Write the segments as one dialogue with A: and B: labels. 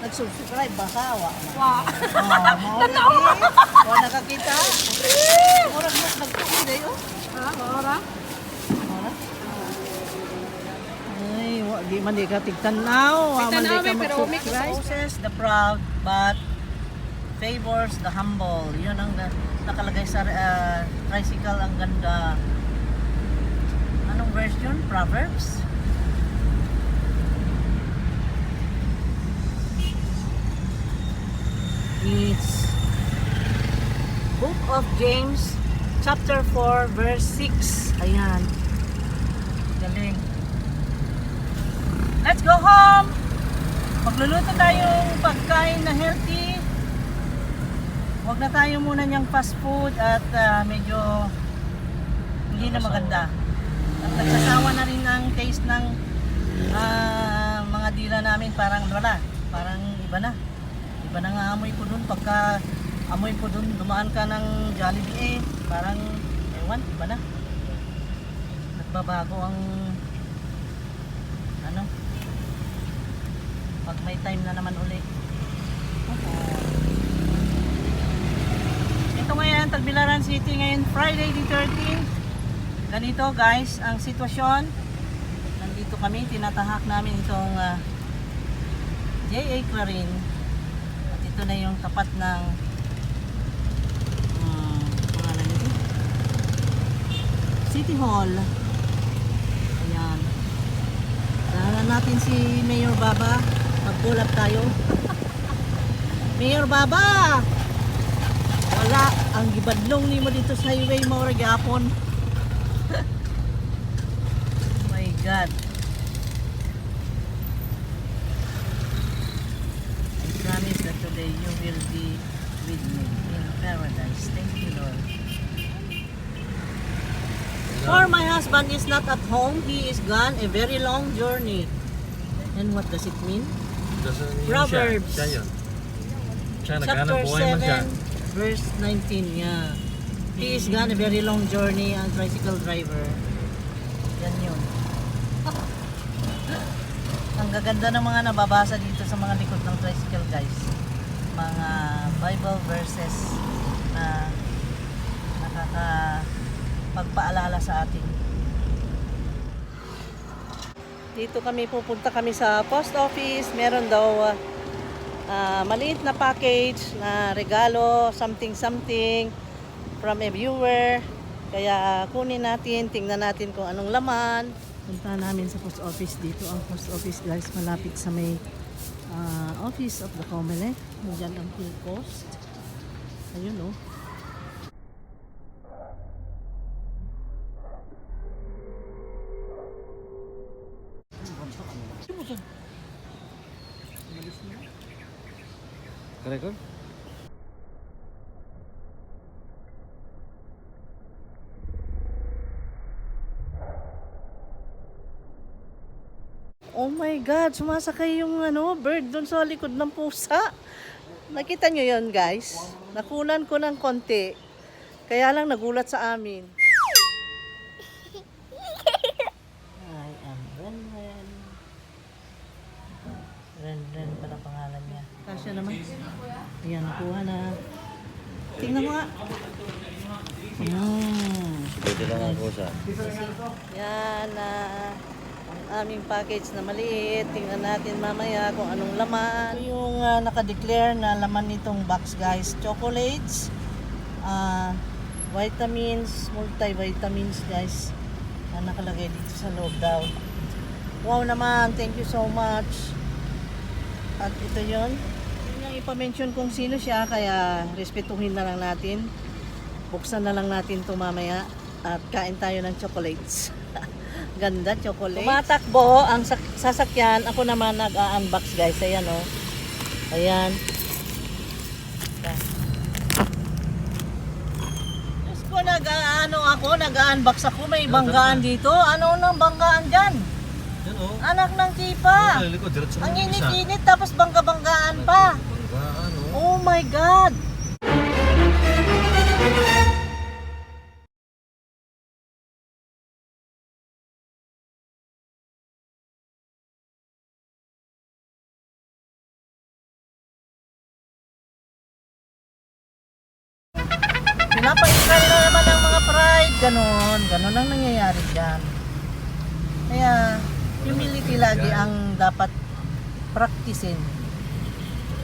A: Nag-subscribe ba ka? Wa na.
B: Wow.
A: Oh, mao lagi. Wa nakakita. Murag mas nagtuon dayo.
B: Ora.
A: Mura. Ay, wa di man di ka tigtanaw. Wa man di
B: Tigtanaw,
A: ka
B: pero umi ko sa
A: mag-subscribe. The proud but favors the humble. Yun ang nakalagay sa tricycle. Ang ganda. Anong version? Proverbs? It's Book of James chapter 4 verse 6. Ayan. Galing. Let's go home. Magluluto tayong pagkain na healthy. Huwag na tayo muna niyang fast food at medyo hindi na maganda. At nagsasawa na rin ang taste ng mga dila namin, parang wala. Parang iba na. Iba na nga amoy ko dun. Pagka amoy ko dun, dumaan ka ng Jollibee parang, ewan, iba na. Nagbabago ang, ano, pag may time na naman uli. Ito ngayon, Tagbilaran City ngayon, Friday the 13th. Ganito guys, ang sitwasyon. Nandito kami, tinatahak namin itong J.A. Clarin. Ito na yung tapat ng pangalan nito, City Hall. Ayan. Dahanan natin si Mayor Baba. Mag-pull up tayo. Mayor Baba! Wala. Ang gibadlong ni mo dito sa highway mo ora gyapon. My God. Promise that today you will be with me in paradise. Thank you, Lord. For my husband is not at home. He is gone a very long journey. And what does it mean? Proverbs.
C: Siya yun. Siya
A: Chapter
C: naghanap buhay man siya.
A: 7, verse 19. Yeah. He is gone a very long journey. Ang tricycle driver. Yan yun. Ang gaganda ng mga nababasa dito sa mga likod ng tricycle, guys. Mga Bible verses na nakakapagpaalala sa atin. Dito pupunta kami sa post office. Meron daw maliit na package na regalo, something from a viewer. Kaya kunin natin, tingnan natin kung anong laman. Punta namin sa post office dito. Ang post office guys, malapit sa may office of the Comelec. Nandiyan ang Philpost. Ayun oh.
C: Correct?
A: Oh my God, sumasakay yung bird doon sa likod ng pusa. Nakita nyo yun guys? Nakunan ko ng konti. Kaya lang nagulat sa amin. I am Renren. Renren pala pangalan niya. Kasya naman. Ayan, nakuha na. Tingnan mo nga.
C: Pwede lang ang kusa.
A: Yan na. Ang aming package na maliit. Tingnan natin mamaya kung anong laman. Ito yung nakadeclare na laman nitong box guys. Chocolates, vitamins, multivitamins guys. Na nakalagay dito sa loob daw. Wow naman, thank you so much. At ito yun. Yun yung ipamention kung sino siya, kaya respetuhin na lang natin. Buksan na lang natin ito mamaya. At kain tayo ng chocolates. Ganda, chocolate. Tumatakbo ang sasakyan. Ako naman nag-unbox guys. Ayan o. Ayan. Diyos ko, nag-unbox ako. May banggaan dito. Ano nang banggaan dyan?
C: Yan o.
A: Anak ng tipa. Ang init-init tapos bangga-banggaan pa. Oh my God. Pinapairal na naman ang mga pride. Ganon ang nangyayari dyan. Kaya, humility lagi ang dapat praktisin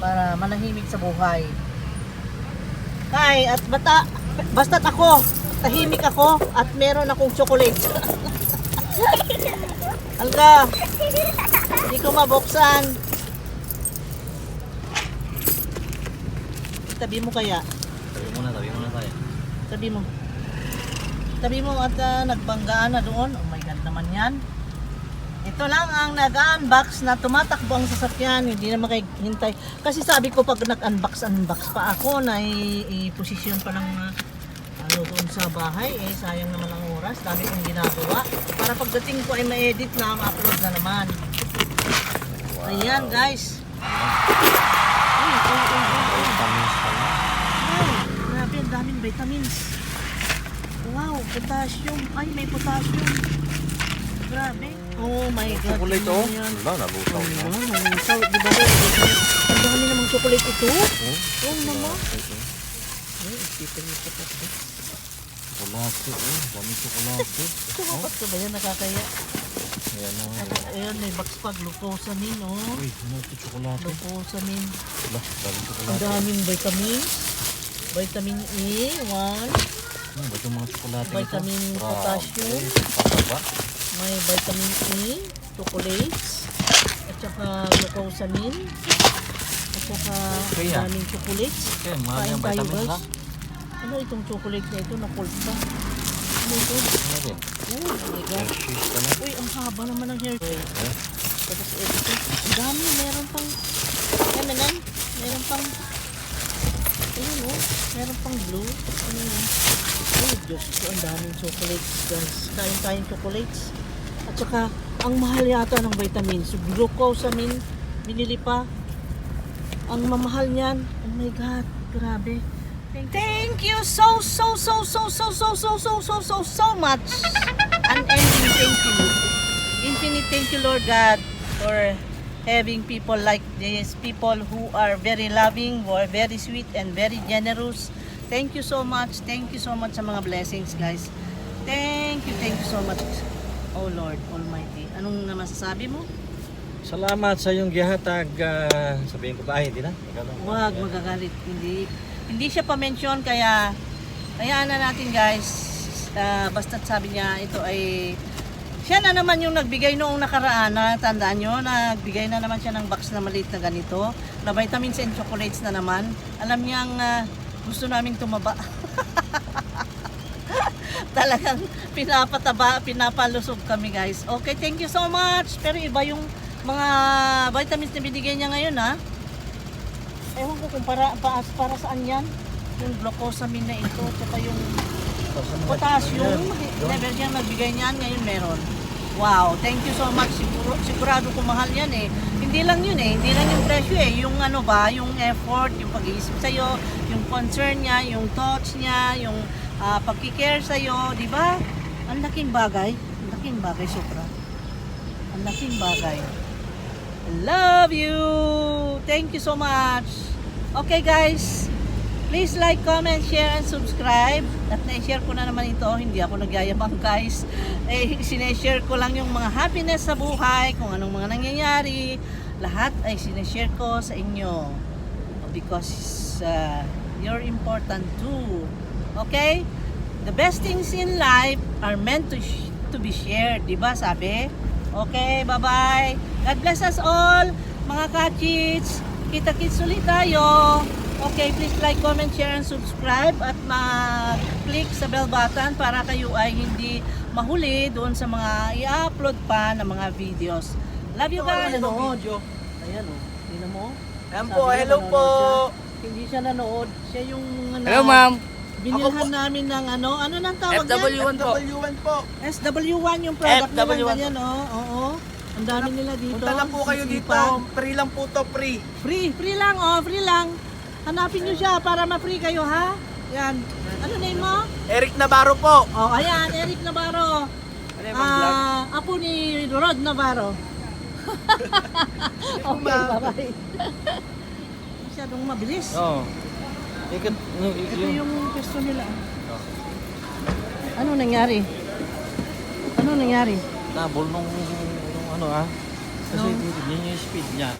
A: para manahimik sa buhay. At basta't ako, tahimik ako at meron akong chocolate. Alga, hindi ko mabuksan. Tabi mo kaya?
C: Tabi muna tayo.
A: Tabi mo at nagbanggaan na doon. Oh my God naman yan. Ito lang ang nag-unbox na tumatakbo ang sasakyan. Hindi na makihintay. Kasi sabi ko pag nag-unbox pa ako na i-posisyon pa ng doon sa bahay. Sayang naman ang oras. Dami kong ginagawa. Para pagdating ko ay ma-edit na, ma-upload na naman. Wow. Ayan guys. Ay, grabe, ang daming vitamins. Wow, potassium. Ay, may potassium. Grabe. Oh my God.
C: Chocolate
A: ano
C: oh.
A: yan?
C: Wala, nabusaw na.
A: Nabusaw. Di ba? Ang dami namang chocolate ito. Oh, mama. Isipin mo ito.
C: Chocolate oh. Dami chocolate.
A: Chocolate ka ba yan? Nakakaya.
C: Ayan na.
A: Ayan, may box pa. Glucosamine, oh.
C: Uy, ano ito chocolate?
A: Glucosamine.
C: Wala, dami
A: Ang
C: chocolate.
A: daming vitamins. Vitamin E, 1.
C: Ano ba itong mga chocolate nito?
A: Vitamin
C: Grabe.
A: potassium.
C: Pataba.
A: May vitamin E, chocolates, at saka glucosamine, at saka
C: Kaya?
A: daming chocolates.
C: Okay, marami ang vitamins ha.
A: Ano itong chocolate na ito? Na-cold pa. Ano ito?
C: Ano din?
A: Oh my God.
C: Hershey's ka na.
A: Uy, ang haba naman ng hair. Tapos ito. Ang dami. Meron pang meron pang ayun oh. Meron pang blue. Ano yun? Oh, Diyos ko. Ang daming chocolates guys. Kain tayong chocolates. At saka, ang mahal yata ng vitamins. Glucosamine, binili pa. Ang mamahal niyan. Oh my God, grabe. Thank you so much. Unending thank you. Infinite thank you, Lord God, for having people like this. People who are very loving, who are very sweet, and very generous. Thank you so much. Thank you so much sa mga blessings, guys. Thank you so much. Oh Lord Almighty. Anong masasabi mo?
C: Salamat sa iyong gihatag. Sabihin ko ba? Ay, hindi na. Ikaw lang.
A: Huwag magagalit. Hindi siya pa-mention kaya na natin guys. Basta't sabi niya ito ay siya na naman yung nagbigay noong nakaraan. Tandaan nyo, nagbigay na naman siya ng box na maliit na ganito. Na vitamins and chocolates na naman. Alam niyang gusto naming tumaba. Talagang pinapalusog kami guys. Okay, thank you so much. Pero iba yung mga vitamins na binigay niya ngayon ha. Ewan ko kung para saan yan. Yung glucosamine na ito, tsaka yung potassium. Never niyang nagbigay niyan, ngayon meron. Wow, thank you so much. Sigurado kung mahal yan eh. Hindi lang yun eh, hindi lang yung presyo eh. Yung ano ba, yung effort, yung pag-iisip sa'yo, yung concern niya, yung thoughts niya, yung pagkikare sa'yo, di ba? Ang laking bagay sobra. Ang laking bagay. I love you! Thank you so much! Okay guys, please like, comment, share, and subscribe. At na-share ko na naman ito, hindi ako nagyayabang guys. Sineshare ko lang yung mga happiness sa buhay, kung anong mga nangyayari. Lahat ay sineshare ko sa inyo. Because you're important too. Okay? The best things in life are meant to be shared. Diba sabi? Okay, bye-bye. God bless us all, mga ka-chits. Kita-kits ulit tayo. Okay, please like, comment, share, and subscribe. At mag-click sa bell button para kayo ay hindi mahuli doon sa mga i-upload pa ng mga videos. Love you guys. Ayan o. Tingnan mo.
D: Ayan po, hello po.
A: Hindi siya nanood. Siya yung
D: Hello ma'am.
A: binilhan namin ng ano nang tawag yan?
D: FW1 po.
B: FW1 po.
A: SW1 yung product nila
D: FW1
A: ganyan, oh. Oo. Ang dami nila dito.
B: Punta lang po kayo dito.
A: Sisipan.
B: Free lang po to, free.
A: Free lang, oh, free lang. Hanapin nyo siya para ma-free kayo, ha? Yan. Ano name mo?
B: Eric Navarro po.
A: Oh, ayan, Eric Navarro. Apo ni Rod Navarro. Okay, bye-bye. Masyadong mabilis.
C: Oo. Ikot, no,
A: Ito
C: yun.
A: yung pwesto nila.
C: Oh.
A: Ano nangyari? Ano nangyari?
C: Nabol nung ano ah. Kasi
A: Nung-
C: yun yung speed niya.